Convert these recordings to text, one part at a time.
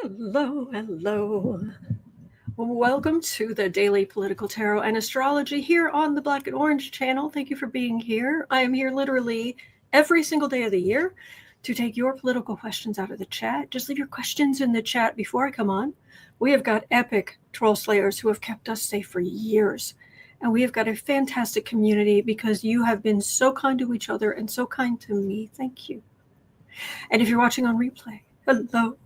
Hello, hello. Welcome to the Daily Political Tarot and Astrology here on the Black and Orange channel. Thank you for being here. I am here literally every single day of the year to take your political questions out of the chat. Just leave your questions in the chat before I come on. We have got epic troll slayers who have kept us safe for years. And we have got a fantastic community because you have been so kind to each other and so kind to me. Thank you. And if you're watching on replay, hello.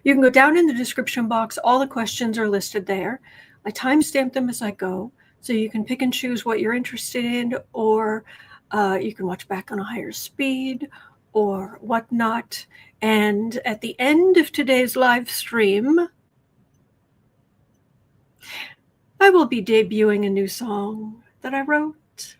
You can go down in the description box. All the questions are listed there. I timestamp them as I go, so you can pick and choose what you're interested in, or you can watch back on a higher speed or whatnot. And at the end of today's live stream, I will be debuting a new song that I wrote.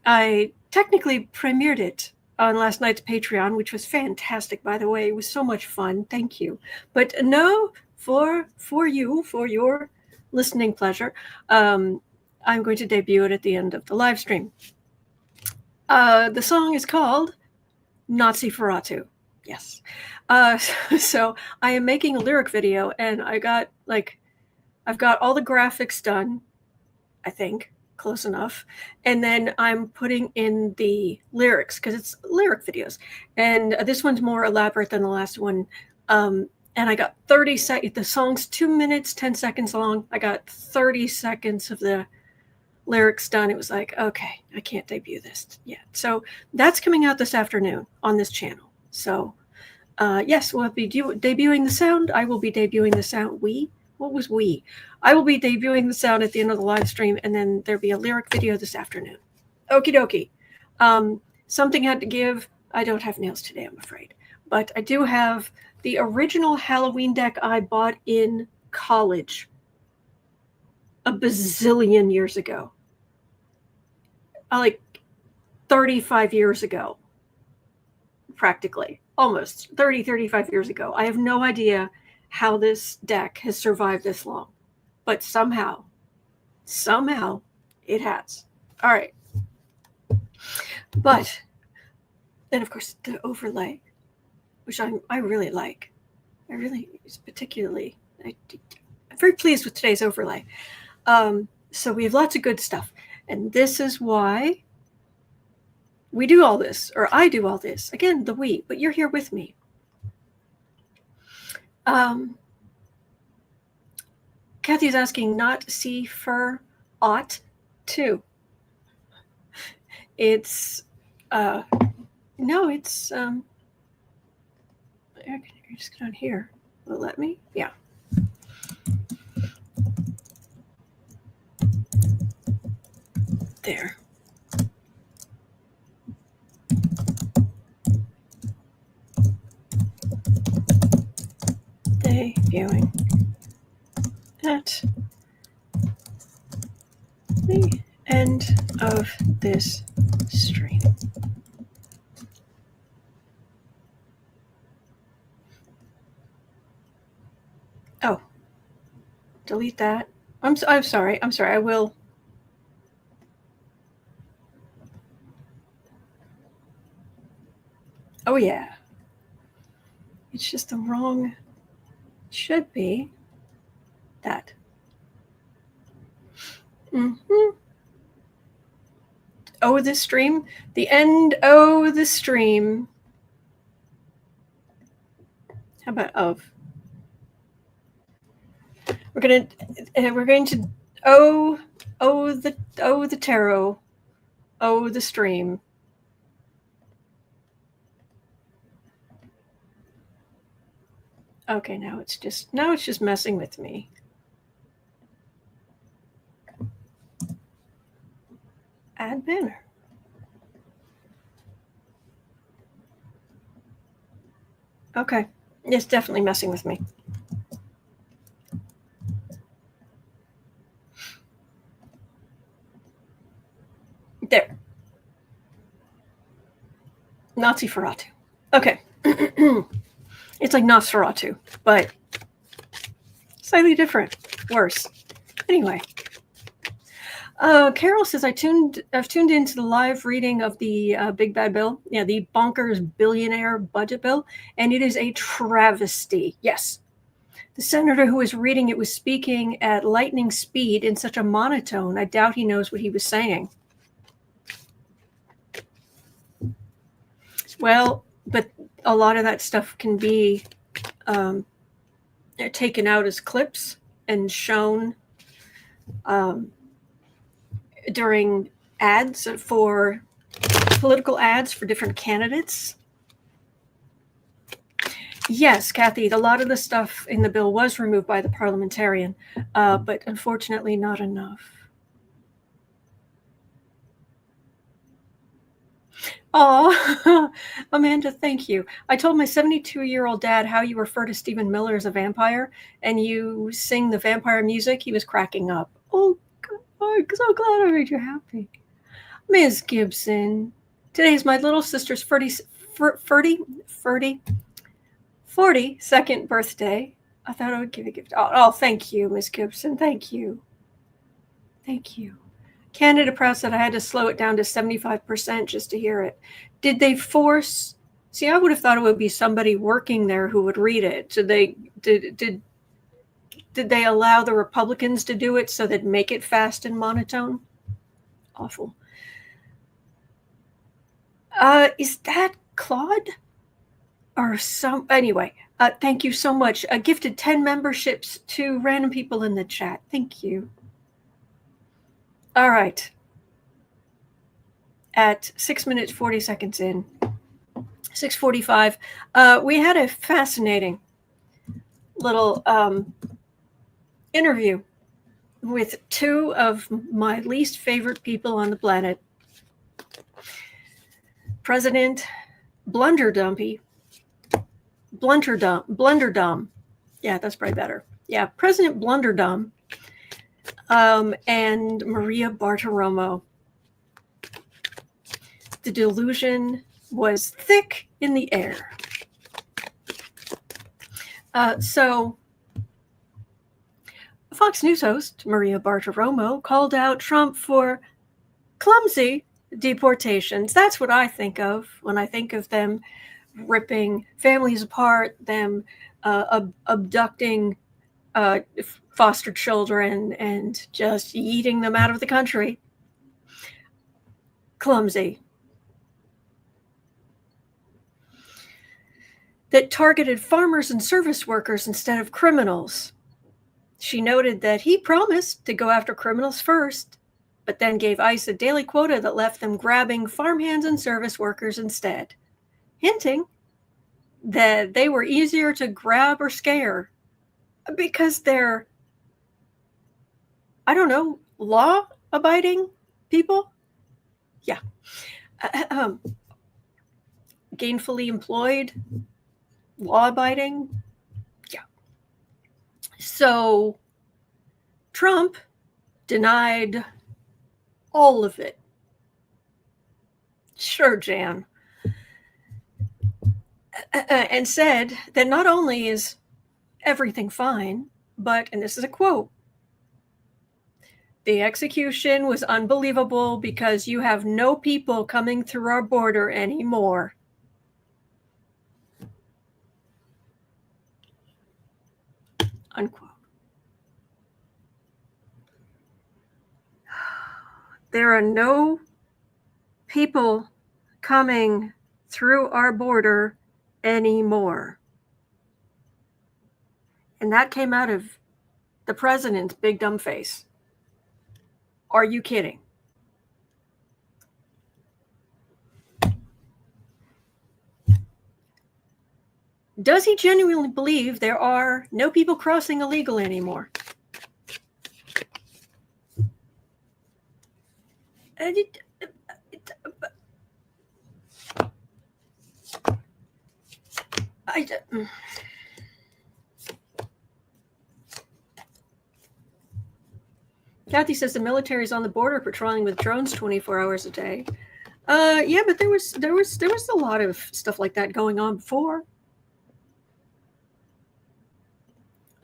I technically premiered it on last night's Patreon, which was fantastic, by the way. It was so much fun. Thank you. But no, for you, for your listening pleasure, I'm going to debut it at the end of the live stream. The song is called Naziferatu. Yes. So I am making a lyric video, and I've got all the graphics done, I think. Close enough. And then I'm putting in the lyrics because it's lyric videos. And this one's more elaborate than the last one. And I got 30 seconds. The song's 2 minutes, 10 seconds long. I got 30 seconds of the lyrics done. It was like, okay, I can't debut this yet. So that's coming out this afternoon on this channel. So yes, we'll be debuting the sound. I will be debuting the sound. What was we? I will be debuting the sound at the end of the live stream, and then there'll be a lyric video this afternoon. Okie dokie. Something had to give. I don't have nails today, I'm afraid. But I do have the original Halloween deck I bought in college a bazillion years ago. Like 35 years ago. Practically. Almost 30, 35 years ago. I have no idea how this deck has survived this long, but somehow it has. All right. But then, of course, the overlay, which I really like. I'm very pleased with today's overlay. So we have lots of good stuff. And this is why we do all this, or I do all this. Again, the we, but you're here with me. Kathy's asking, not see for ought to. It's no, it's you're just going here. Will it let me? Yeah. There. Debuting at the end of this stream. Oh, delete that. I'm sorry. I will. Oh yeah. It's just the wrong. Should be that. Oh, the stream. The end. Oh, the stream. How about of? We're going to the tarot. Oh, the stream. Okay, now it's just messing with me. Add banner. Okay, it's definitely messing with me. There. Naziferatu. Okay. It's like Nosferatu, but slightly different. Worse. Anyway. Carol says, I've tuned into the live reading of the Big Bad Bill, the bonkers billionaire budget bill, and it is a travesty. Yes. The senator who was reading it was speaking at lightning speed in such a monotone, I doubt he knows what he was saying. Well, but a lot of that stuff can be taken out as clips and shown during ads for political ads for different candidates. Yes, Kathy, a lot of the stuff in the bill was removed by the parliamentarian, but unfortunately not enough. Oh, Amanda, thank you. I told my 72-year-old dad how you refer to Stephen Miller as a vampire, and you sing the vampire music. He was cracking up. Oh, God, I'm so glad I made you happy. Ms. Gibson, today's my little sister's 42nd birthday. I thought I would give a gift. Oh, thank you, Ms. Gibson. Thank you. Thank you. Canada Press said I had to slow it down to 75% just to hear it. Did they force? See, I would have thought it would be somebody working there who would read it. Did they allow the Republicans to do it so they'd make it fast and monotone? Awful. Is that Claude? Or some, anyway, thank you so much. I gifted 10 memberships to random people in the chat. Thank you. All right. At 6 minutes, 40 seconds in, 6:45, we had a fascinating little interview with two of my least favorite people on the planet. President Blunderdum. Yeah, that's probably better. Yeah, President Blunderdum and Maria Bartiromo. The delusion was thick in the air. So Fox News host Maria Bartiromo called out Trump for clumsy deportations. That's what I think of when I think of them ripping families apart, them abducting foster children and just yeeting them out of the country. Clumsy. That targeted farmers and service workers instead of criminals. She noted that he promised to go after criminals first, but then gave ICE a daily quota that left them grabbing farmhands and service workers instead, hinting that they were easier to grab or scare because they're, I don't know, law-abiding people? Yeah. Gainfully employed, law-abiding? Yeah. So Trump denied all of it. Sure, Jan. And said that not only is everything fine, but, and this is a quote, the execution was unbelievable because you have no people coming through our border anymore. Unquote. There are no people coming through our border anymore. And that came out of the president's big dumb face. Are you kidding? Does he genuinely believe there are no people crossing illegal anymore? Kathy says the military is on the border patrolling with drones 24 hours a day. Yeah, but there was a lot of stuff like that going on before.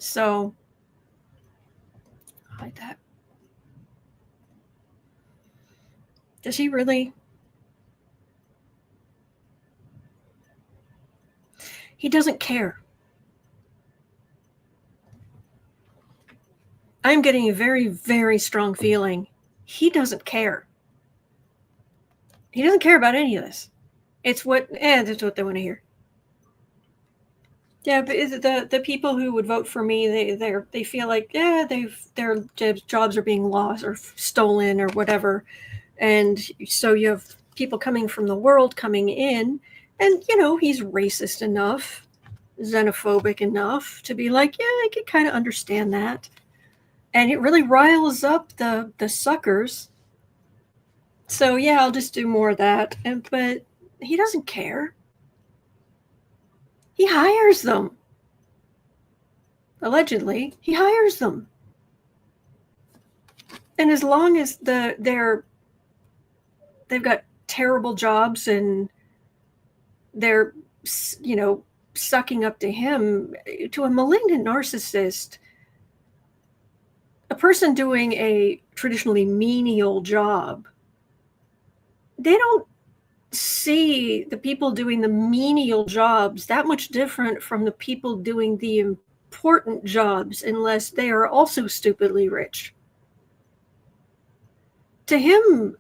So hide that. Does he really? He doesn't care. I'm getting a very, very strong feeling he doesn't care. He doesn't care about any of this. It's what, that's what they want to hear. Yeah, but is it the people who would vote for me? They feel like their jobs are being lost or stolen or whatever, and so you have people coming from the world coming in, and he's racist enough, xenophobic enough to be like, yeah, I can kind of understand that, and it really riles up the suckers. So yeah, I'll just do more of that, but he doesn't care. He hires them. Allegedly, he hires them. And as long as they've got terrible jobs and they're sucking up to him, to a malignant narcissist, a person doing a traditionally menial job, they don't see the people doing the menial jobs that much different from the people doing the important jobs unless they are also stupidly rich. To him,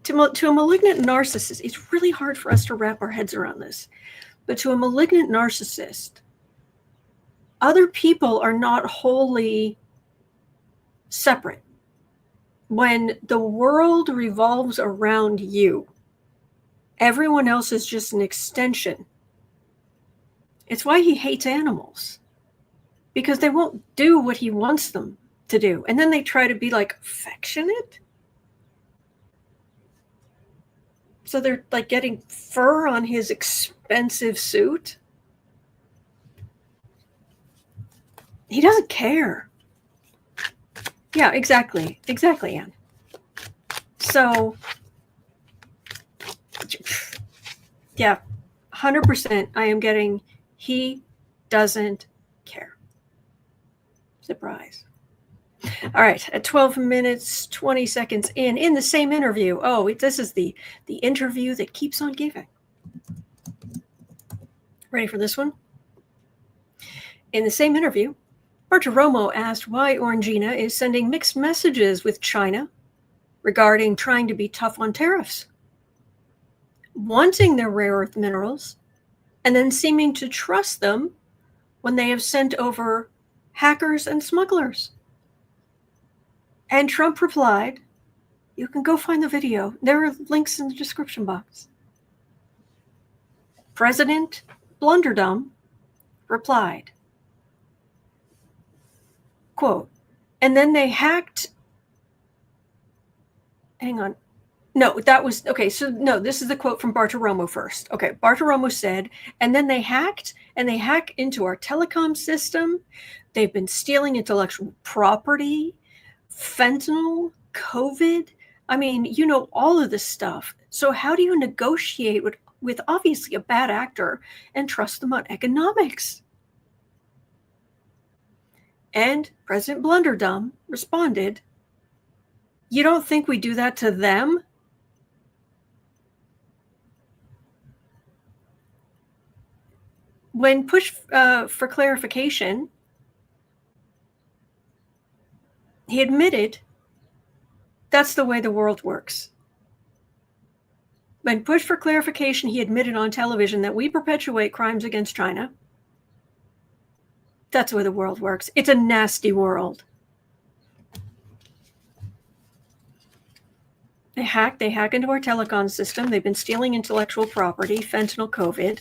to a malignant narcissist, it's really hard for us to wrap our heads around this, but to a malignant narcissist, other people are not wholly separate. When the world revolves around you, everyone else is just an extension. It's why he hates animals, because they won't do what he wants them to do. And then they try to be like affectionate. So they're like getting fur on his expensive suit. He doesn't care. Yeah, exactly. Exactly, Anne. So, yeah, 100% I am getting he doesn't care. Surprise. All right, at 12 minutes, 20 seconds in the same interview. Oh, this is the interview that keeps on giving. Ready for this one? In the same interview, Bartiromo asked why Orangina is sending mixed messages with China regarding trying to be tough on tariffs, wanting their rare earth minerals, and then seeming to trust them when they have sent over hackers and smugglers. And Trump replied, you can go find the video. There are links in the description box. President Blunderdum replied, quote, and then they hacked. Hang on. No, that was, okay, so no, this is the quote from Bartiromo first. Okay, Bartiromo said, and then they hacked, and they hack into our telecom system. They've been stealing intellectual property, fentanyl, COVID. I mean, all of this stuff. So how do you negotiate with obviously a bad actor and trust them on economics? And President Blunderdum responded, you don't think we do that to them? When pushed for clarification, he admitted that's the way the world works. When pushed for clarification, he admitted on television that we perpetuate crimes against China. That's the way the world works. It's a nasty world. They hack into our telecom system. They've been stealing intellectual property, fentanyl, COVID.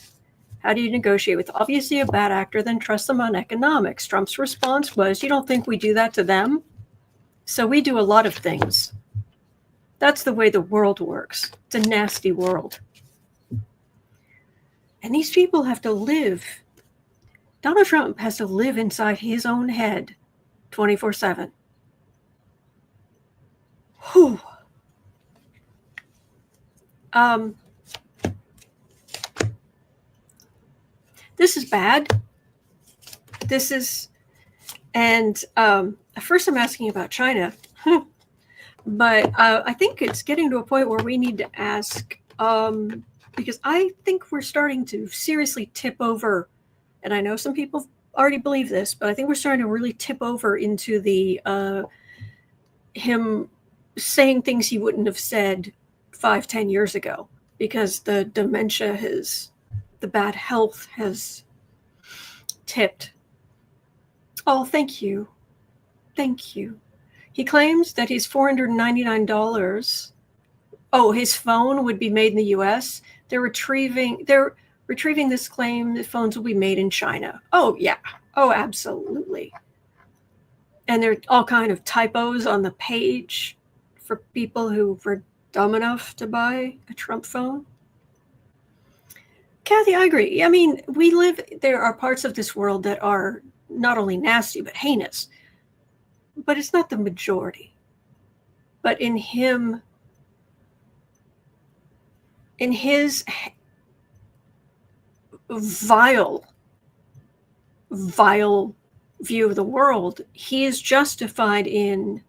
How do you negotiate with obviously a bad actor, then trust them on economics? Trump's response was, you don't think we do that to them? So we do a lot of things. That's the way the world works. It's a nasty world. And these people have to live. Donald Trump has to live inside his own head 24/7. Whew. This is bad. This is, and first I'm asking about China. But I think it's getting to a point where we need to ask, because I think we're starting to seriously tip over, and I know some people already believe this, but I think we're starting to really tip over into the him saying things he wouldn't have said 5-10 years ago, because the dementia the bad health has tipped. Oh, thank you. Thank you. He claims that his $499, his phone would be made in the US. They're retrieving this claim that phones will be made in China. Oh, yeah. Oh, absolutely. And there are all kind of typos on the page for people who were dumb enough to buy a Trump phone. Kathy, I agree. I mean, there are parts of this world that are not only nasty, but heinous. But it's not the majority. But in his vile view of the world, he is justified in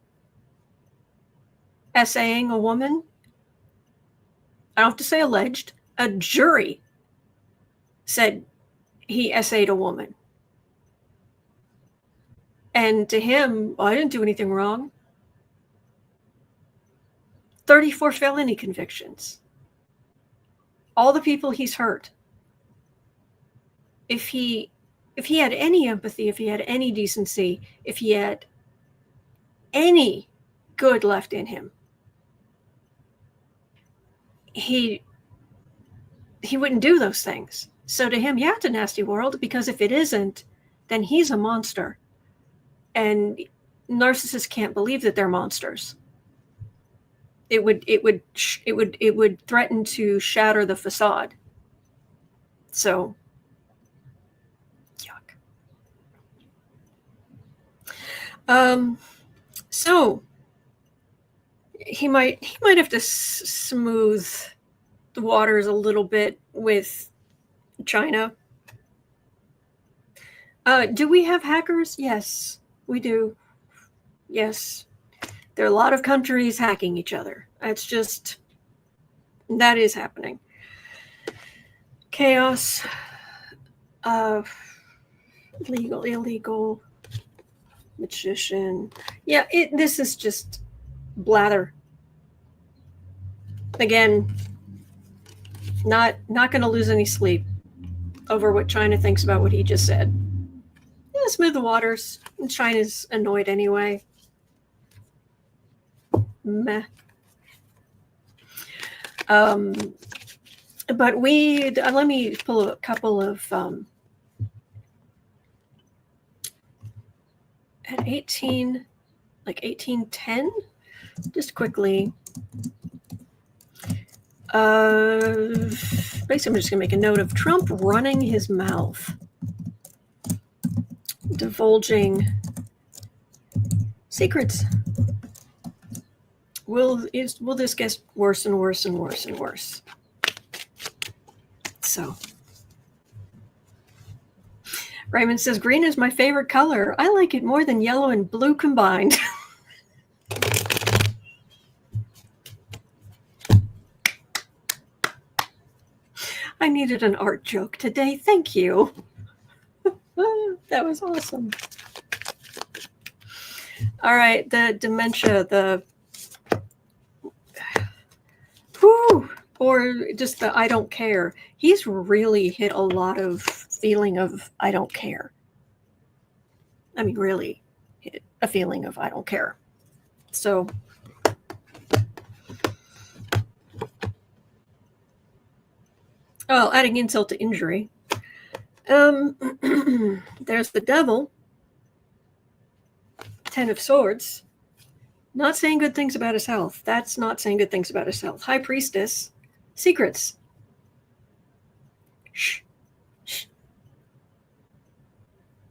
essaying a woman. I don't have to say alleged. A jury said he essayed a woman. And to him, I didn't do anything wrong. 34 felony convictions. All the people he's hurt. If he had any empathy, if he had any decency, if he had any good left in him, he wouldn't do those things. So to him, yeah, it's a nasty world, because if it isn't, then he's a monster. And narcissists can't believe that they're monsters. It would threaten to shatter the facade. So, yuck. So he might have to smooth the waters a little bit with China. Do we have hackers? Yes, we do. Yes. There are a lot of countries hacking each other. That is happening. Chaos, legal, illegal, magician. Yeah, this is just blather. Again, not going to lose any sleep over what China thinks about what he just said. Yeah, smooth the waters. China's annoyed anyway. Meh. But let me pull a couple of at 1810, just quickly. Basically, I'm just gonna make a note of Trump running his mouth, divulging secrets. Will this get worse and worse and worse and worse? So, Raymond says, green is my favorite color. I like it more than yellow and blue combined. I needed an art joke today. Thank you. That was awesome. All right, the dementia, or just the I don't care. He's really hit a lot of feeling of I don't care. I mean, really hit a feeling of I don't care. So, adding insult to injury. There's the devil, 10 of Swords. Not saying good things about his health. That's not saying good things about his health. High Priestess, secrets. Shh. Shh.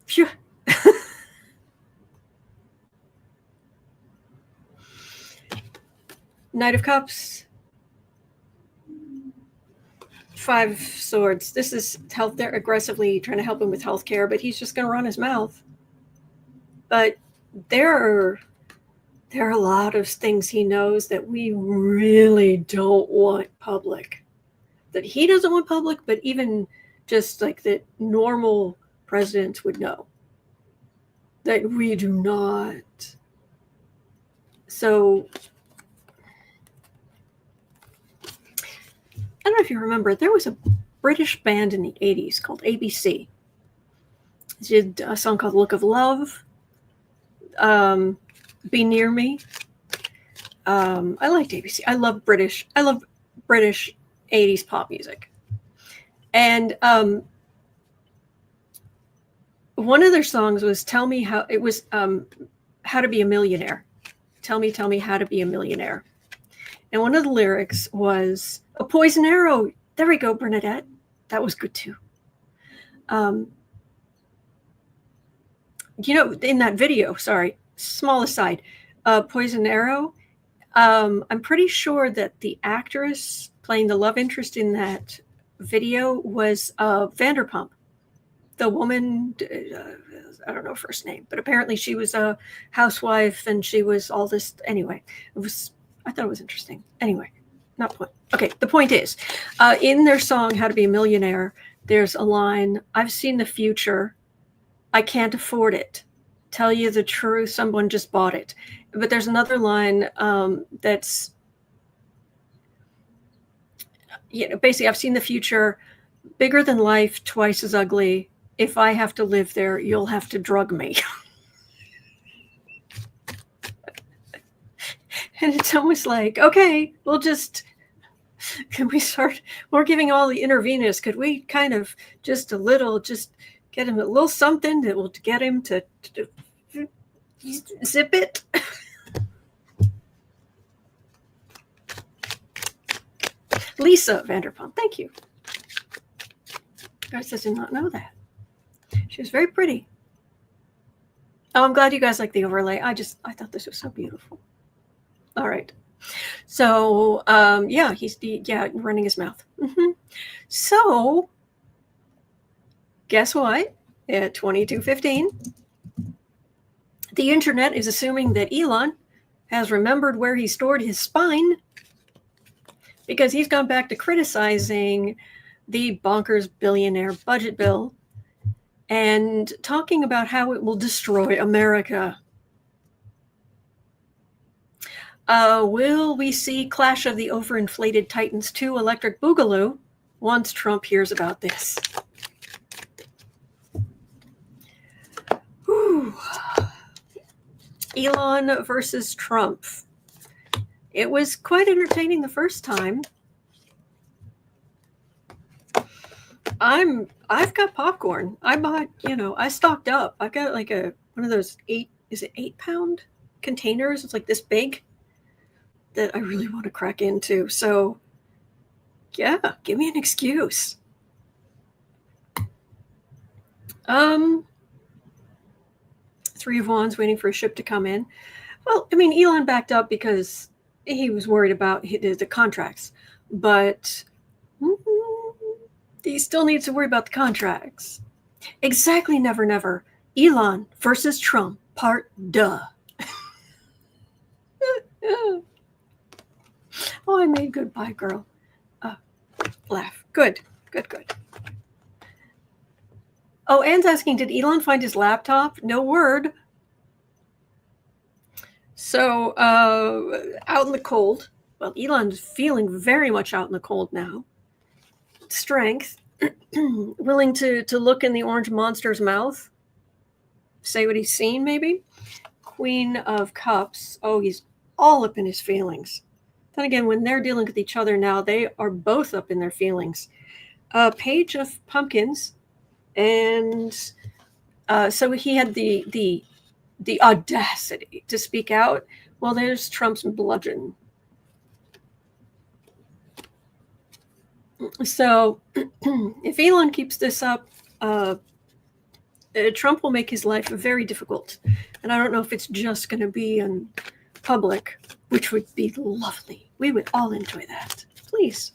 Phew. Knight of Cups, 5 Swords. This is health. They're aggressively trying to help him with healthcare, but he's just going to run his mouth. But there are there are a lot of things he knows that we really don't want public. That he doesn't want public, but even just like that normal presidents would know. That we do not. So, I don't know if you remember, there was a British band in the 80s called ABC. They did a song called Look of Love, Be Near Me. I liked ABC. I love British 80s pop music. And one of their songs was How to Be a Millionaire. Tell me how to be a millionaire. And one of the lyrics was a poison arrow. There we go, Bernadette. That was good too. In that video, sorry, small aside, Poison Arrow, I'm pretty sure that the actress playing the love interest in that video was Vanderpump. The woman, I don't know her first name, but apparently she was a housewife and she was all this. Anyway, I thought it was interesting. Anyway, not point. Okay, the point is, in their song How to Be a Millionaire, there's a line, I've seen the future. I can't afford it. Tell you the truth, someone just bought it. But there's another line that's, basically, I've seen the future, bigger than life, twice as ugly. If I have to live there, you'll have to drug me. And it's almost like, okay, can we start, we're giving all the intravenous, could we kind of just get him a little something that will get him to zip it? Lisa Vanderpump, thank you. Guys did not know that. She was very pretty. Oh, I'm glad you guys like the overlay. I thought this was so beautiful. All right. So, he's running his mouth. Mm-hmm. So, guess what? At 22:15, the internet is assuming that Elon has remembered where he stored his spine because he's gone back to criticizing the bonkers billionaire budget bill and talking about how it will destroy America. Will we see Clash of the Over Inflated Titans 2 Electric Bugaloo once Trump hears about this? Whew. Elon versus Trump. It was quite entertaining the first time. I've got popcorn. I bought, I stocked up. I've got like one of those 8-pound containers. It's like this big that I really want to crack into. So yeah, give me an excuse. Three of Wands waiting for a ship to come in. Well, Elon backed up because he was worried about the contracts, but he still needs to worry about the contracts. Exactly, never, never. Elon versus Trump, part duh. Oh, I made goodbye, girl. Laugh. Good. Oh, Anne's asking, did Elon find his laptop? No word. So, out in the cold. Well, Elon's feeling very much out in the cold now. Strength. Willing to look in the orange monster's mouth. Say what he's seen, maybe. Queen of Cups. Oh, he's all up in his feelings. Then again, when they're dealing with each other now, they are both up in their feelings. Page of Pumpkins. And so he had the audacity to speak out. Well, there's Trump's bludgeon. So if Elon keeps this up, Trump will make his life very difficult. And I don't know if it's just going to be in public, which would be lovely. We would all enjoy that. Please.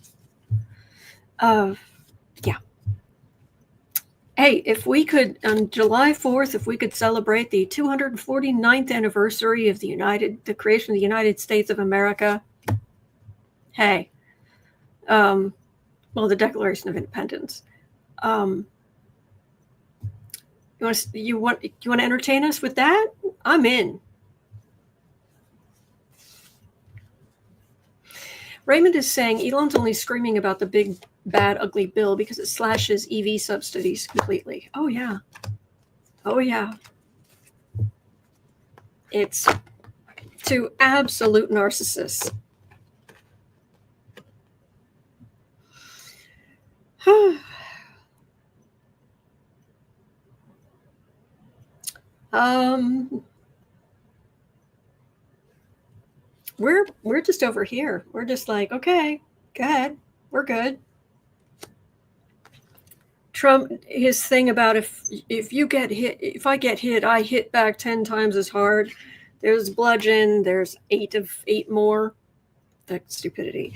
Yeah. Hey, if we could, on July 4th, if we could celebrate the 249th anniversary of the creation of the United States of America, hey, well, the Declaration of Independence. You want to entertain us with that? I'm in. Raymond is saying Elon's only screaming about the big, bad, ugly bill because it slashes EV subsidies completely. Oh, yeah. Oh, yeah. It's to absolute narcissists. We're just over here. We're just like, okay, go ahead. We're good. Trump, his thing about if you get hit, if I get hit, I hit back 10 times as hard. There's bludgeon. There's 8 more. The stupidity.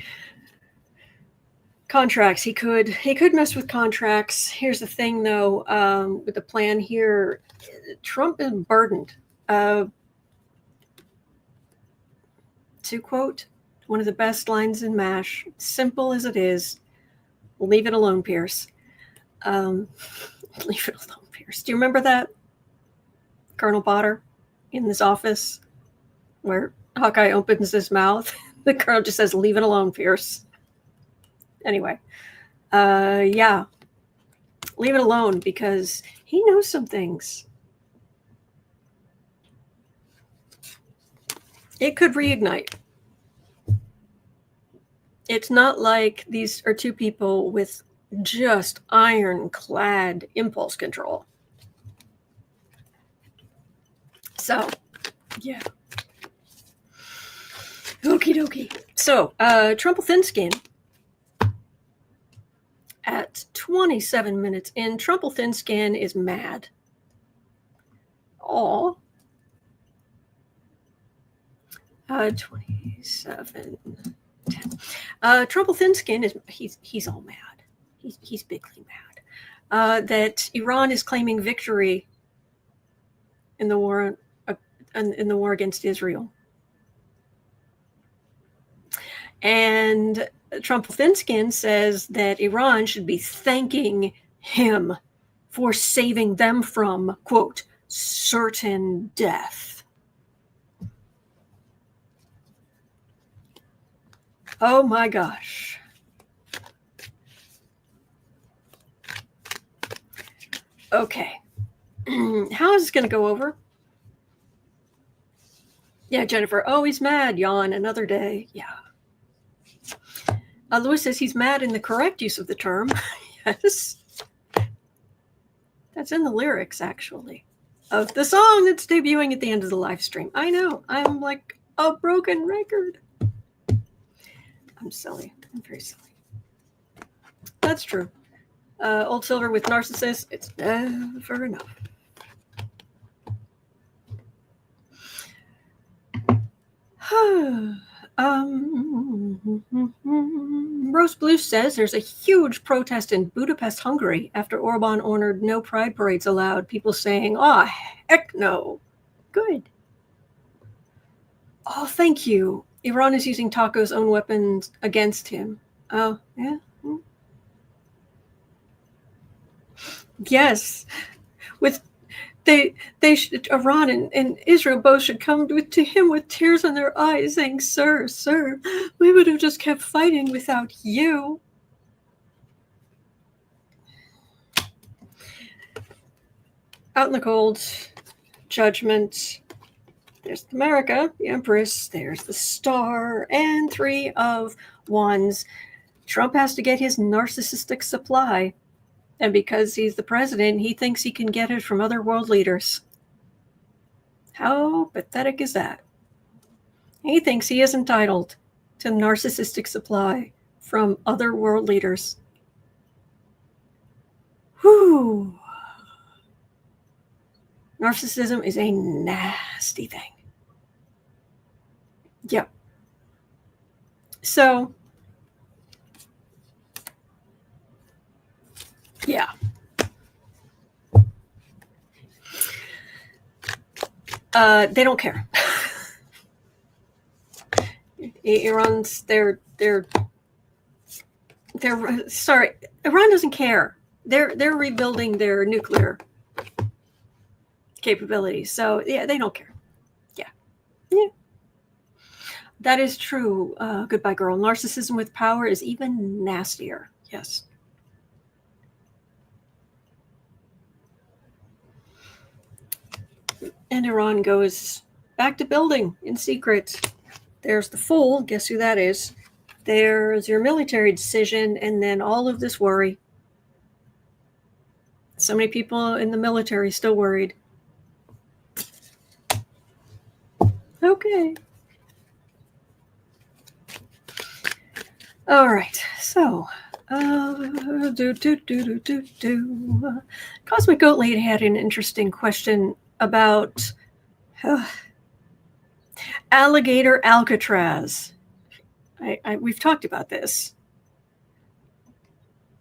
Contracts. He could mess with contracts. Here's the thing, though, with the plan here, Trump is burdened. To quote one of the best lines in MASH, simple as it is, leave it alone, Pierce. Leave it alone, Pierce. Do you remember that? Colonel Potter in this office where Hawkeye opens his mouth. The colonel just says, leave it alone, Pierce. Anyway, yeah, leave it alone because he knows some things. It could reignite. It's not like these are two people with just ironclad impulse control. So, yeah. Okie dokie. So, Trumplethinskin at 27 minutes in, Trumplethinskin is mad. Aw. 27. 10. Trumplethinskin is he's all mad. He's bigly mad that Iran is claiming victory in the war against Israel, and Trumplethinskin says that Iran should be thanking him for saving them from, quote, certain death. Oh my gosh. Okay. How is this going to go over? Yeah, Jennifer. Oh, he's mad. Yawn. Another day. Yeah. Louis says he's mad in the correct use of the term. Yes. That's in the lyrics, actually, of the song that's debuting at the end of the live stream. I know. I'm like a broken record. I'm silly. I'm very silly. That's true. Old silver with narcissists, it's never enough. Rose Blue says there's a huge protest in Budapest, Hungary, after Orban ordered no pride parades allowed. People saying, oh, heck no. Good. Oh, thank you. Iran is using Taco's own weapons against him. Oh, yeah. Yes. With they should, Iran and Israel both should come to him with tears in their eyes, saying, sir, we would have just kept fighting without you. Out in the cold, judgment. There's America, the Empress, there's the Star, and 3 of Wands. Trump has to get his narcissistic supply. And because he's the president, he thinks he can get it from other world leaders. How pathetic is that? He thinks he is entitled to narcissistic supply from other world leaders. Whew. Narcissism is a nasty thing. Yep. So, yeah. They don't care. Iran's they're sorry. Iran doesn't care. They're rebuilding their nuclear capabilities. So yeah, they don't care. Yeah. That is true. Goodbye, girl. Narcissism with power is even nastier. Yes. And Iran goes back to building in secret. There's the fool. Guess who that is? There's your military decision, and then all of this worry. So many people in the military still worried. Okay. All right. So, Cosmic Goat Lady had an interesting question about alligator Alcatraz. We've talked about this.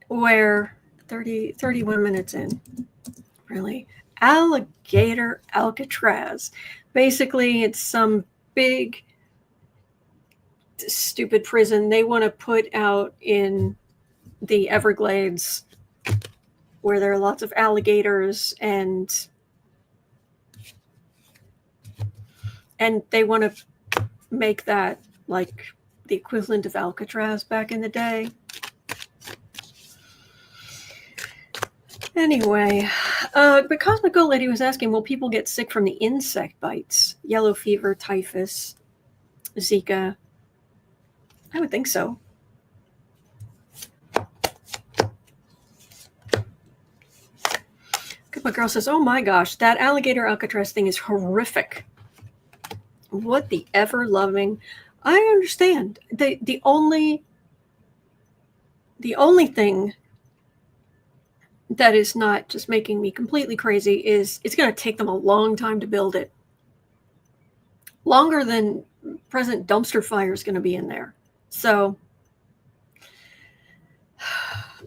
Where 31 minutes in, really, alligator Alcatraz. Basically, it's some big, stupid prison they want to put out in the Everglades, where there are lots of alligators, and they want to make that like the equivalent of Alcatraz back in the day. Anyway, but Cosmic Goat Lady was asking, will people get sick from the insect bites? Yellow fever, typhus, Zika? I would think so. My girl says, oh my gosh, that alligator Alcatraz thing is horrific. What the ever-loving... I understand. The only thing that is not just making me completely crazy is it's going to take them a long time to build it. Longer than President Dumpster Fire is going to be in there. So,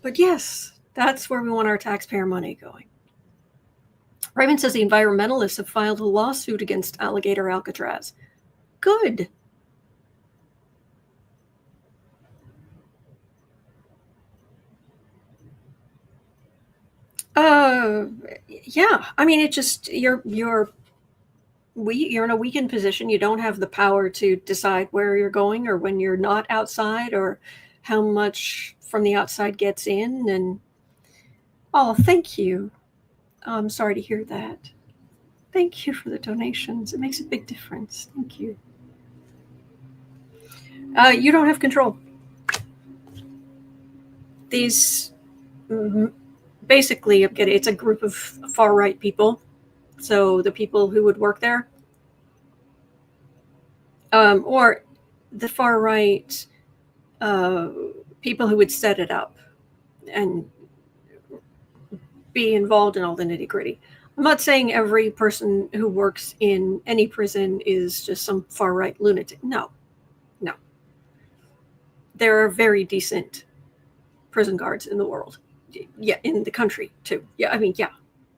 but yes, that's where we want our taxpayer money going. Raymond says the environmentalists have filed a lawsuit against alligator Alcatraz. Good. Yeah. I mean, it just you're in a weakened position. You don't have the power to decide where you're going or when you're not outside or how much from the outside gets in. And oh, thank you. I'm sorry to hear that. Thank you for the donations. It makes a big difference. Thank you. You don't have control. These basically, it's a group of far-right people. So the people who would work there, or the far-right people who would set it up and be involved in all the nitty-gritty. I'm not saying every person who works in any prison is just some far-right lunatic. No. There are very decent prison guards in the world. Yeah, in the country too. Yeah, I mean, yeah.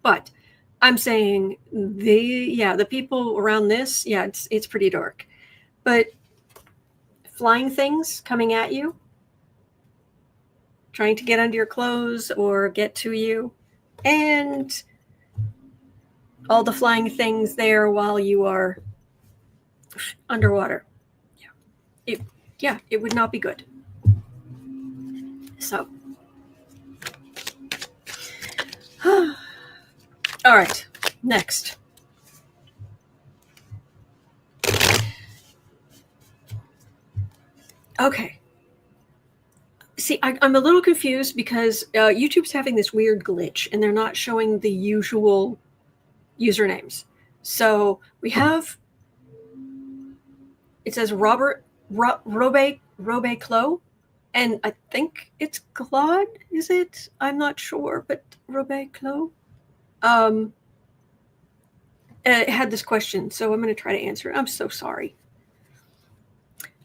But I'm saying the people around this, yeah, it's pretty dark. But flying things coming at you, trying to get under your clothes or get to you, and all the flying things there while you are underwater. It would not be good. So, all right, next. Okay. See, I'm a little confused because YouTube's having this weird glitch and they're not showing the usual usernames. So we have, it says Robert Robe Clo, and I think it's Claude, is it? I'm not sure, but Robe Clo. It had this question, so I'm going to try to answer it. I'm so sorry.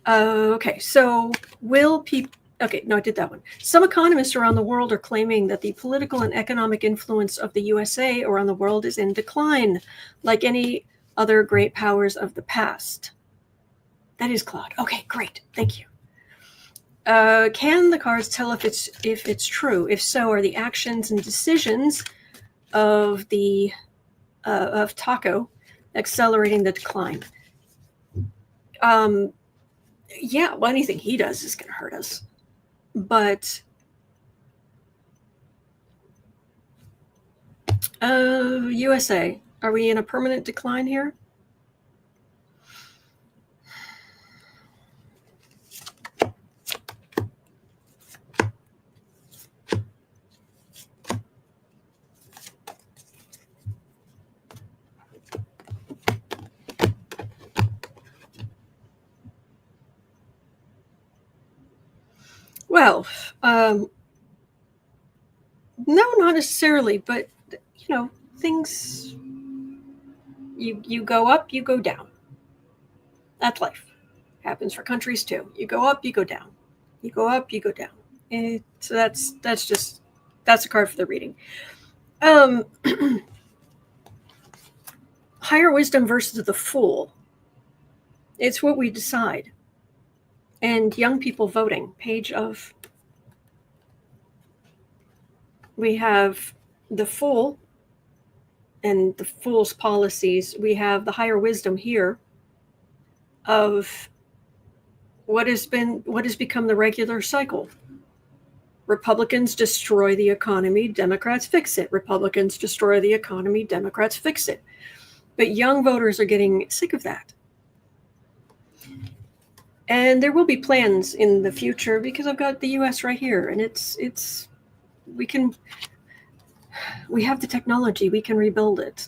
Okay, so will people... Okay, no, I did that one. Some economists around the world are claiming that the political and economic influence of the USA around the world is in decline. Like any other great powers of the past. That is Claude. Okay, great. Thank you. Can the cards tell if it's true? If so, are the actions and decisions of Taco accelerating the decline? Yeah, well, anything he does is going to hurt us. But USA, are we in a permanent decline here? Well, no, not necessarily, but things, you go up, you go down. That's life. Happens for countries too. You go up, you go down. You go up, you go down. So that's a card for the reading. Higher wisdom versus the fool. It's what we decide. And young people voting. Page of. We have the fool and the fool's policies. We have the higher wisdom here of what has become the regular cycle. Republicans destroy the economy, Democrats fix it. Republicans destroy the economy, Democrats fix it. But young voters are getting sick of that. And there will be plans in the future because I've got the US right here, and we have the technology, we can rebuild it.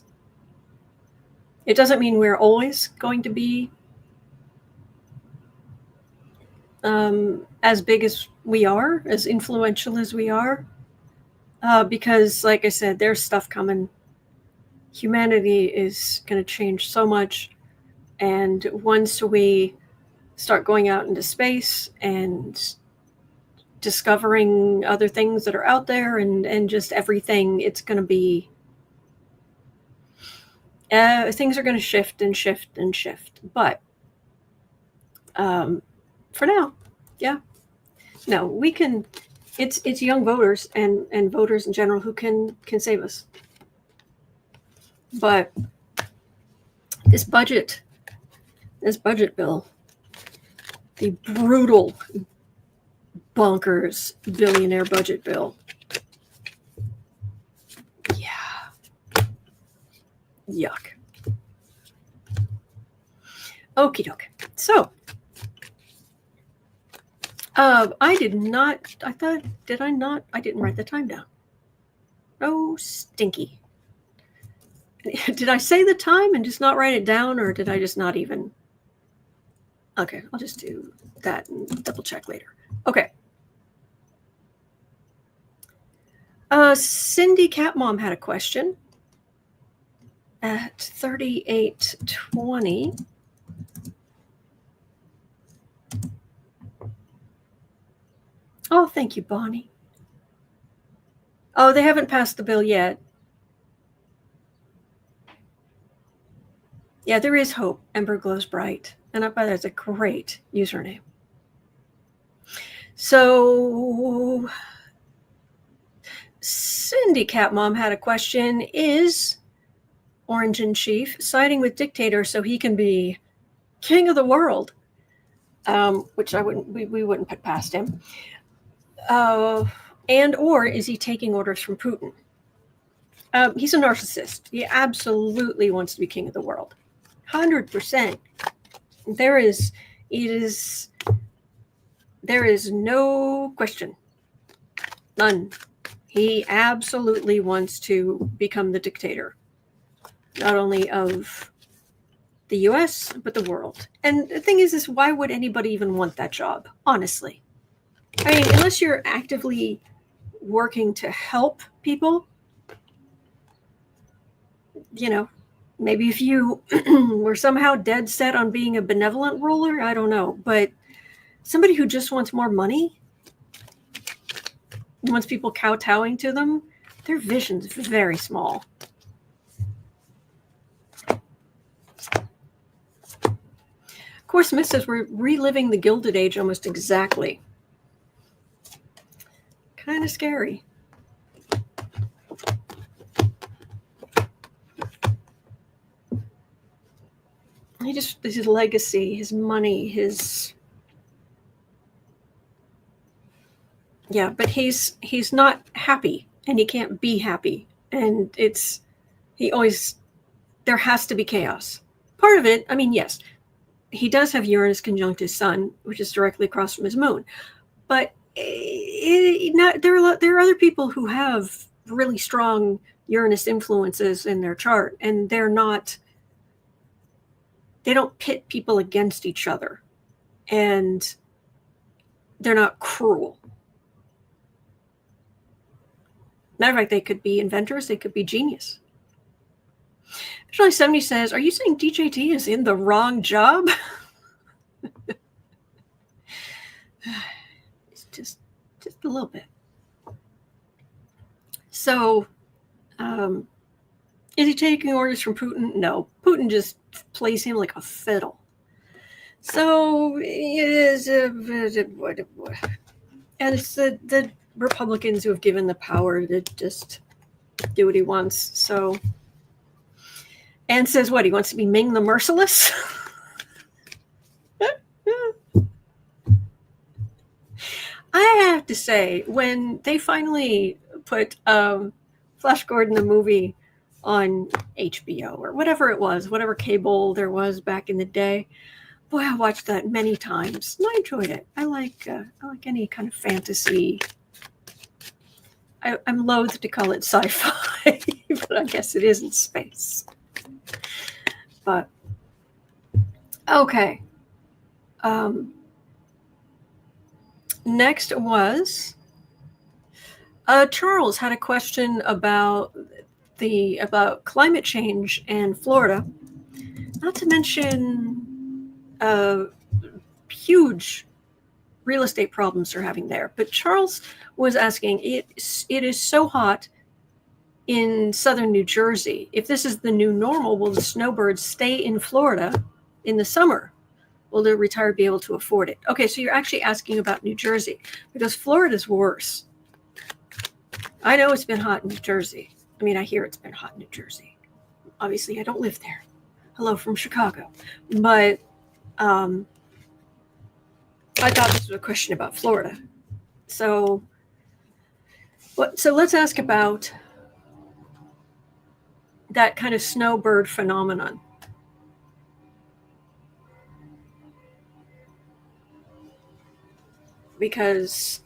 It doesn't mean we're always going to be as big as we are, as influential as we are, because, like I said, there's stuff coming. Humanity is going to change so much, and once we start going out into space and discovering other things that are out there and just everything, it's going to be things are going to shift and shift and shift. But for now, yeah, no, we can. It's young voters and voters in general who can save us. But this budget bill, the brutal, bonkers billionaire budget bill. Yeah. Yuck. Okie doke. So, I didn't write the time down. Oh, stinky. Did I say the time and just not write it down, or did I just not even? Okay, I'll just do that and double check later. Okay. Cindy Catmom had a question at 3820. Oh, thank you, Bonnie. Oh, they haven't passed the bill yet. Yeah, there is hope. Ember glows bright. And I bet that's a great username. So, Cindy Catmom had a question. Is Orange in Chief siding with dictator so he can be king of the world? Which we wouldn't put past him. And or is he taking orders from Putin? He's a narcissist. He absolutely wants to be king of the world. 100%. There is no question. None. He absolutely wants to become the dictator, not only of the US, but the world. And the thing is why would anybody even want that job? Honestly. I mean, unless you're actively working to help people, maybe if you were somehow dead set on being a benevolent ruler, I don't know. But somebody who just wants more money, wants people kowtowing to them, their vision's very small. course, Smith says we're reliving the Gilded Age almost exactly. Kind of scary. His legacy, his money, but he's not happy, and he can't be happy. And there has to be chaos. Part of it, I mean, yes, he does have Uranus conjunct his sun, which is directly across from his moon. But there are other people who have really strong Uranus influences in their chart, and they don't pit people against each other, and they're not cruel. Matter of fact, they could be inventors, they could be genius. Actually, 70 says, are you saying DJT is in the wrong job? It's just a little bit. So, is he taking orders from Putin? No. Putin just plays him like a fiddle. So, it is, and it's the Republicans who have given the power to just do what he wants. So, and says what? He wants to be Ming the Merciless? I have to say, when they finally put Flash Gordon the movie on HBO or whatever it was, whatever cable there was back in the day, boy, I watched that many times and I enjoyed it. I like any kind of fantasy. I'm loath to call it sci-fi, but I guess it is in space. But okay. Next was Charles had a question about climate change and Florida, not to mention huge real estate problems they're having there. But Charles was asking, it is so hot in southern New Jersey. If this is the new normal, will the snowbirds stay in Florida in the summer? Will the retired be able to afford it? Okay, so you're actually asking about New Jersey, because Florida's worse. I know it's been hot in New Jersey. I mean, I hear it's been hot in New Jersey. Obviously, I don't live there. Hello from Chicago. But I thought this was a question about Florida. So let's ask about that kind of snowbird phenomenon. Because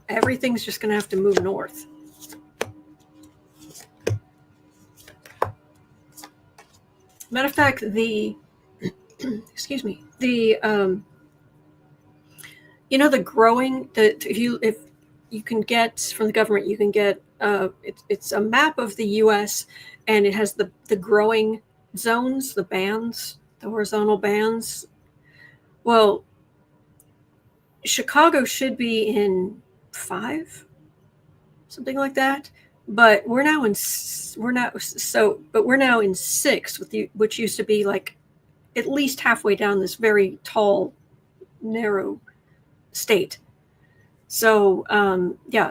everything's just going to have to move north. Matter of fact, the growing, if you can get from the government, you can get it's a map of the U.S. and it has the growing zones, the bands, the horizontal bands. Well, Chicago should be in 5, something like that. But we're now in 6, which used to be like at least halfway down this very tall, narrow state. So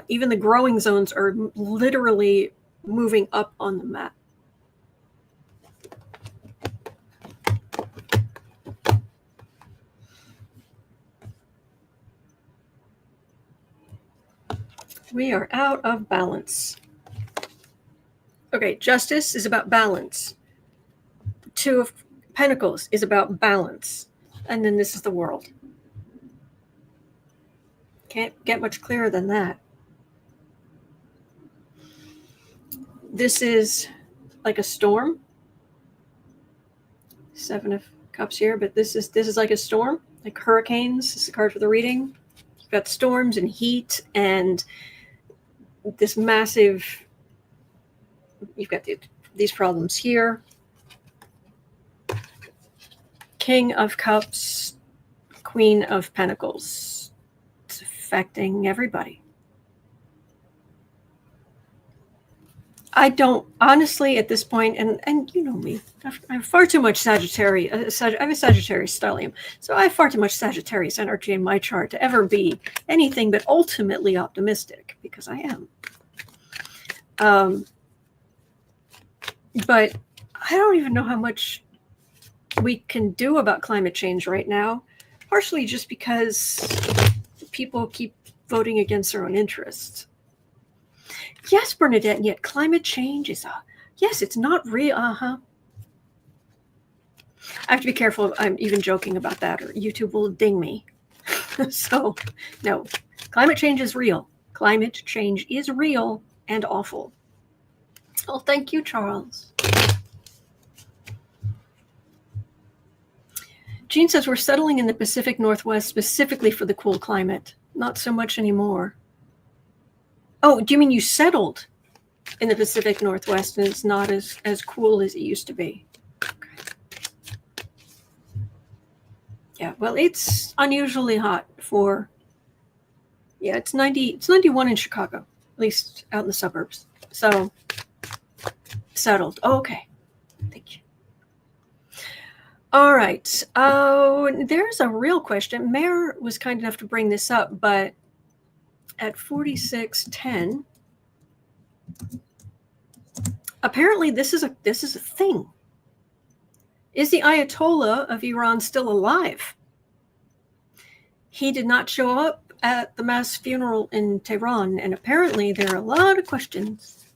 even the growing zones are literally moving up on the map. We are out of balance. Okay, Justice is about balance. 2 of Pentacles is about balance. And then this is the World. Can't get much clearer than that. This is like a storm. 7 of Cups here, but this is like a storm, like hurricanes. This is a card for the reading. You've got storms and heat and this massive, you've got these problems here. King of Cups, Queen of Pentacles. It's affecting everybody. I don't honestly at this point, and you know me, I have far too much Sagittarius. I have a Sagittarius stellium, so I have far too much Sagittarius energy in my chart to ever be anything but ultimately optimistic, because I am. But I don't even know how much we can do about climate change right now, partially just because people keep voting against their own interests. Yes, Bernadette, and yet climate change is yes, it's not real. I have to be careful. I'm even joking about that, or YouTube will ding me. So, no, climate change is real. Climate change is real and awful. Oh, thank you, Charles. Jean says we're settling in the Pacific Northwest specifically for the cool climate. Not so much anymore. Oh, do you mean you settled in the Pacific Northwest and it's not as cool as it used to be? Okay. Yeah, well, it's unusually hot for, yeah, it's 91 in Chicago, at least out in the suburbs. So, settled. Oh, okay. Thank you. All right. Oh, there's a real question. Mayor was kind enough to bring this up, but at 4610, apparently this is a thing. Is the Ayatollah of Iran still alive? He did not show up at the mass funeral in Tehran, and apparently there are a lot of questions.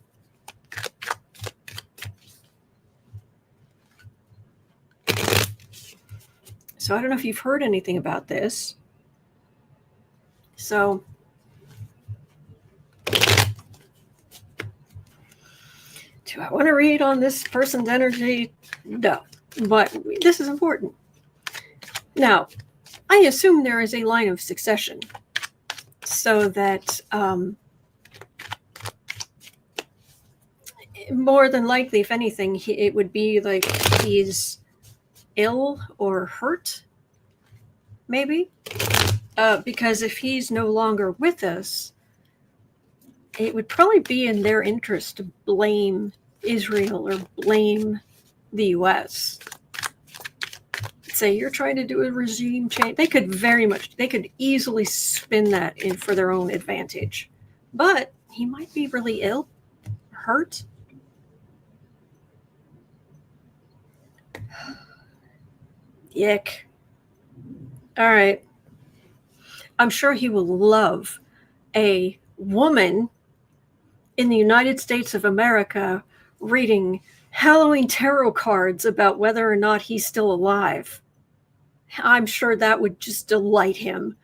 So I don't know if you've heard anything about this. So do I want to read on this person's energy? No, but this is important. Now, I assume there is a line of succession so that more than likely, if anything, it would be like he's ill or hurt, maybe, because if he's no longer with us, it would probably be in their interest to blame Israel or blame the US. Say you're trying to do a regime change. They could easily spin that in for their own advantage. But he might be really ill, hurt. Yuck. All right. I'm sure he will love a woman in the United States of America reading Halloween tarot cards about whether or not he's still alive. I'm sure that would just delight him.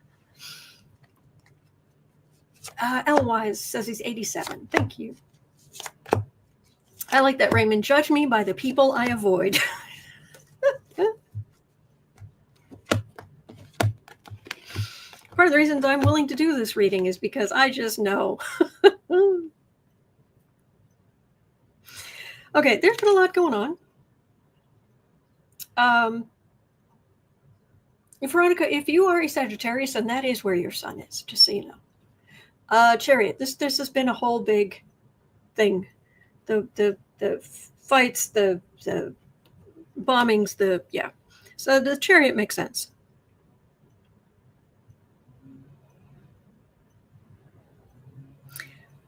L-Wise says he's 87. Thank you. I like that, Raymond. Judge me by the people I avoid. Part of the reasons I'm willing to do this reading is because I just know. Okay, there's been a lot going on. Veronica, if you are a Sagittarius, then that is where your sun is, just so you know. Chariot, this has been a whole big thing. The fights, the bombings, yeah. So the Chariot makes sense.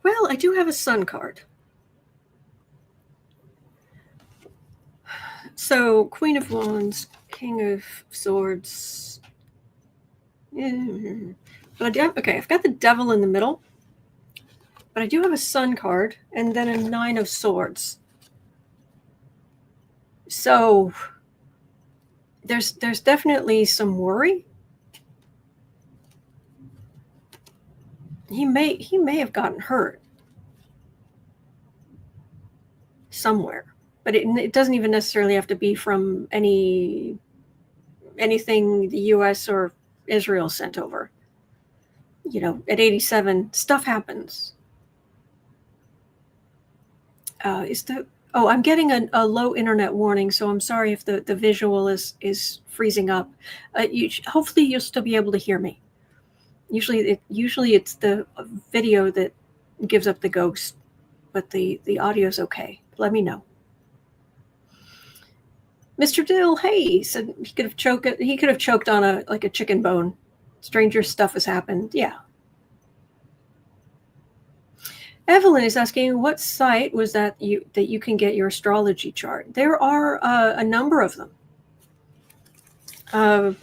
Well, I do have a sun card. So Queen of Wands, King of Swords. But okay, I've got the Devil in the middle. But I do have a Sun card and then a 9 of Swords. So there's definitely some worry. He may have gotten hurt somewhere, but it doesn't even necessarily have to be from anything the U.S. or Israel sent over. You know, at 87, stuff happens. I'm getting a low internet warning, so I'm sorry if the visual is freezing up. Hopefully you'll still be able to hear me. Usually it's the video that gives up the ghost. but the audio's okay. Let me know. Mr. Dill, hey, said he could have choked on a chicken bone. Stranger stuff has happened. Yeah. Evelyn is asking, what site was that you can get your astrology chart? There are a number of them. I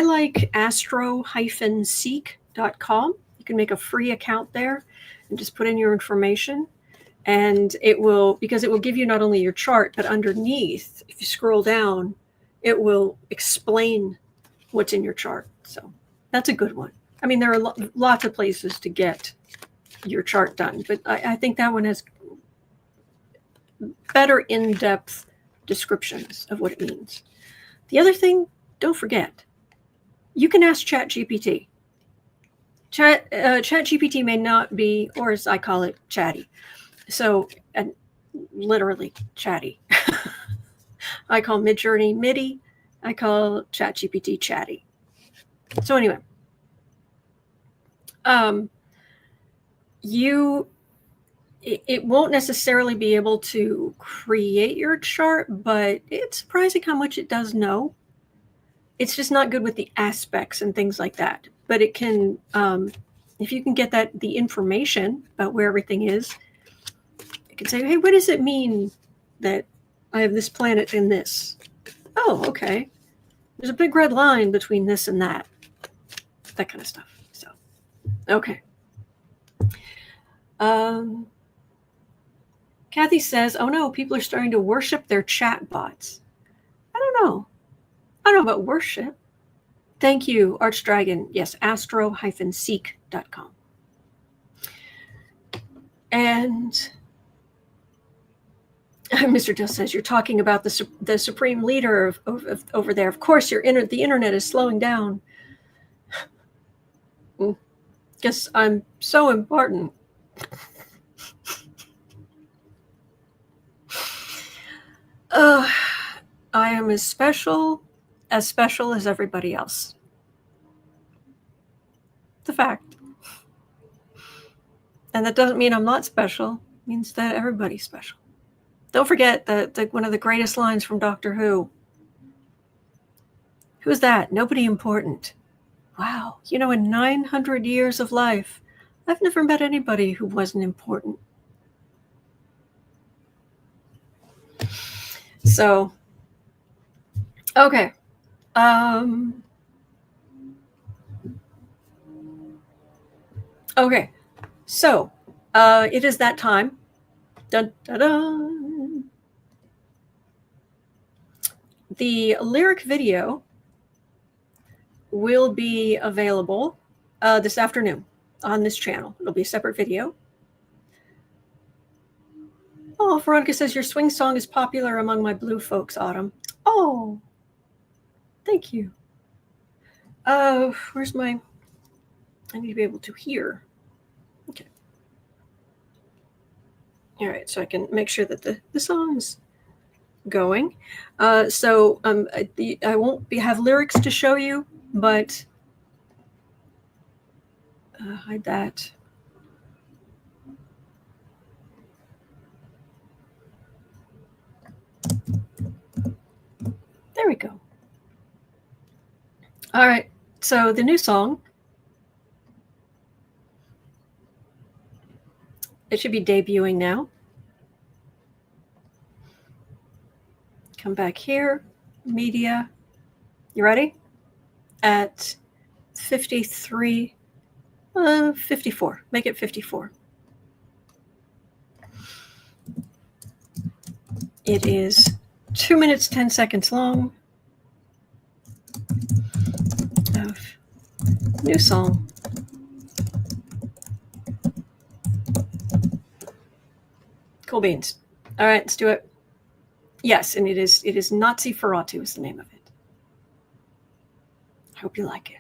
like astro-seek.com. You can make a free account there and just put in your information. And it will give you not only your chart, but underneath, if you scroll down, it will explain what's in your chart. So that's a good one. I mean, there are lots of places to get your chart done, but I think that one has better in-depth descriptions of what it means. The other thing, don't forget, you can ask ChatGPT. ChatGPT may not be, or as I call it, chatty. So, literally chatty. I call Midjourney MIDI. I call ChatGPT chatty. So anyway, it won't necessarily be able to create your chart, but it's surprising how much it does know. It's just not good with the aspects and things like that. But it can, if you can get the information about where everything is, it can say, hey, what does it mean that I have this planet in this? Oh, okay. There's a big red line between this and that. That kind of stuff. So, okay. Kathy says, oh no, people are starting to worship their chat bots. I don't know about worship. Thank you, Archdragon. Yes, astro-seek.com. And Mr. Dill says, you're talking about the supreme leader of over there. Of course, the internet is slowing down. Guess I'm so important. I am as special as everybody else. It's a fact. And that doesn't mean I'm not special. It means that everybody's special. Don't forget that one of the greatest lines from Doctor Who. Who's that? Nobody important. Wow. You know, in 900 years of life, I've never met anybody who wasn't important. So, okay. Okay. So, it is that time. Dun, dun, dun. The lyric video will be available this afternoon on this channel. It'll be a separate video. Oh, Veronica says your swing song is popular among my blue folks, Autumn. Oh, thank you. Where's my... I need to be able to hear. Okay. All right, so I can make sure that the song's going. I won't have lyrics to show you, but hide that. There we go. All right, so the new song, it should be debuting now. Come back here, media. You ready? At 53, 54. Make it 54. It is 2 minutes, 10 seconds long of new song. Cool beans. All right, let's do it. Yes, and it is Naziferatu is the name of it. I hope you like it.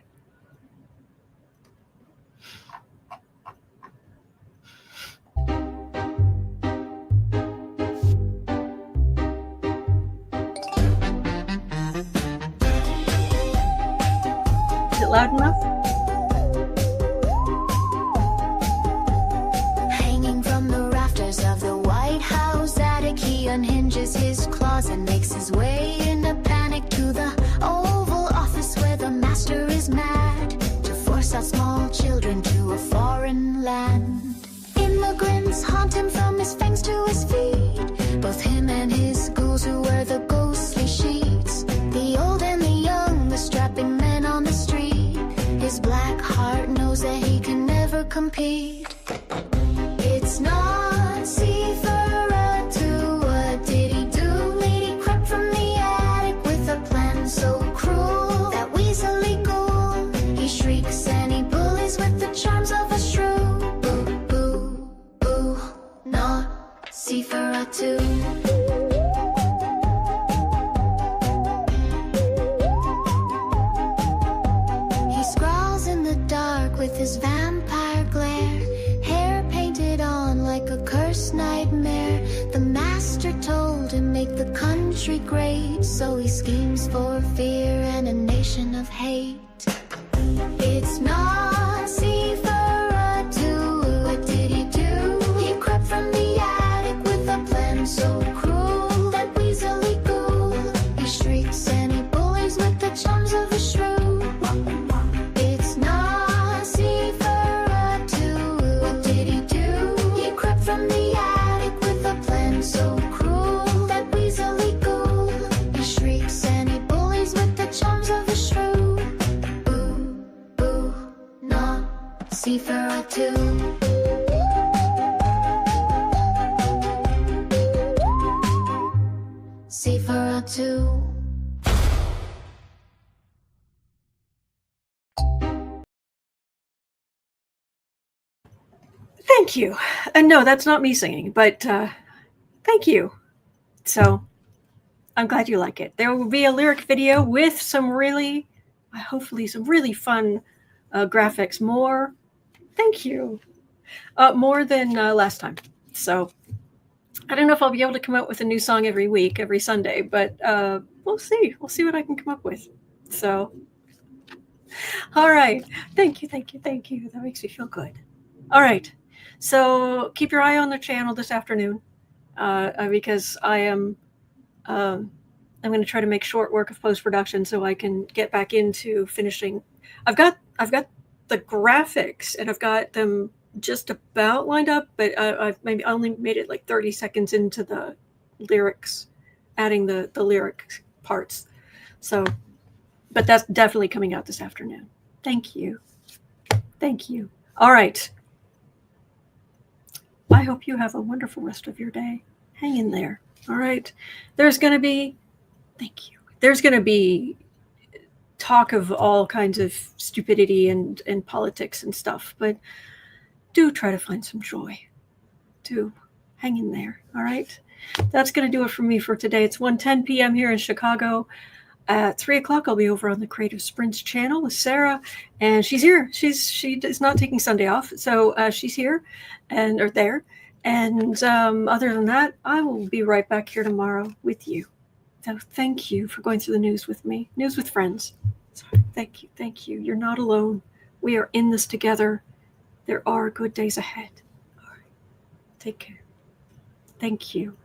Is it loud enough? Hanging from the unhinges his claws and makes his way in a panic to the Oval Office where the master is mad to force out small children to a foreign land. Immigrants haunt him from his fangs to his feet, both him and his ghouls who wear the ghostly sheets. The old and the young, the strapping men on the street. His black heart knows that he can never compete. It's Naziferatu, what did he do? Lady crept from the attic with a plan so cruel. That weaselly ghoul, he shrieks and he bullies with the charms of a shrew. Boo, boo, boo, Naziferatu. With his vampire glare, hair painted on like a cursed nightmare. The master told him make the country great, so he schemes for fear and a nation of hate. It's Naziferatu, what did he do? He crept from the attic with a plan so cruel. That weaselly ghoul, he shrieks and he bullies with the charms of a shrew. So cruel, that weaselly ghoul, he shrieks and he bullies with the charms of a shrew. Boo, boo, Naziferatu. Naziferatu. Thank you. And no, that's not me singing, but thank you. So I'm glad you like it. There will be a lyric video with some really, hopefully some really fun graphics. More, thank you, more than last time. So I don't know if I'll be able to come out with a new song every week, every Sunday, but we'll see. We'll see what I can come up with. So, all right. Thank you, thank you, thank you. That makes me feel good. All right. So keep your eye on the channel this afternoon. Because I'm going to try to make short work of post-production so I can get back into finishing. I've got the graphics and I've got them just about lined up, but I've maybe only made it like 30 seconds into the lyrics, adding the lyric parts. So, but that's definitely coming out this afternoon. Thank you. Thank you. All right. I hope you have a wonderful rest of your day. Hang in there. All right. There's going to be, thank you. There's going to be talk of all kinds of stupidity and politics and stuff, but do try to find some joy. Do hang in there. All right. That's going to do it for me for today. It's 1:10 p.m. here in Chicago. At 3 o'clock, I'll be over on the Creative Sprints channel with Sarah, and she's here. She is not taking Sunday off, so she's here or there. And other than that, I will be right back here tomorrow with you. So thank you for going through the news with me. News with friends. So thank you. Thank you. You're not alone. We are in this together. There are good days ahead. All right. Take care. Thank you.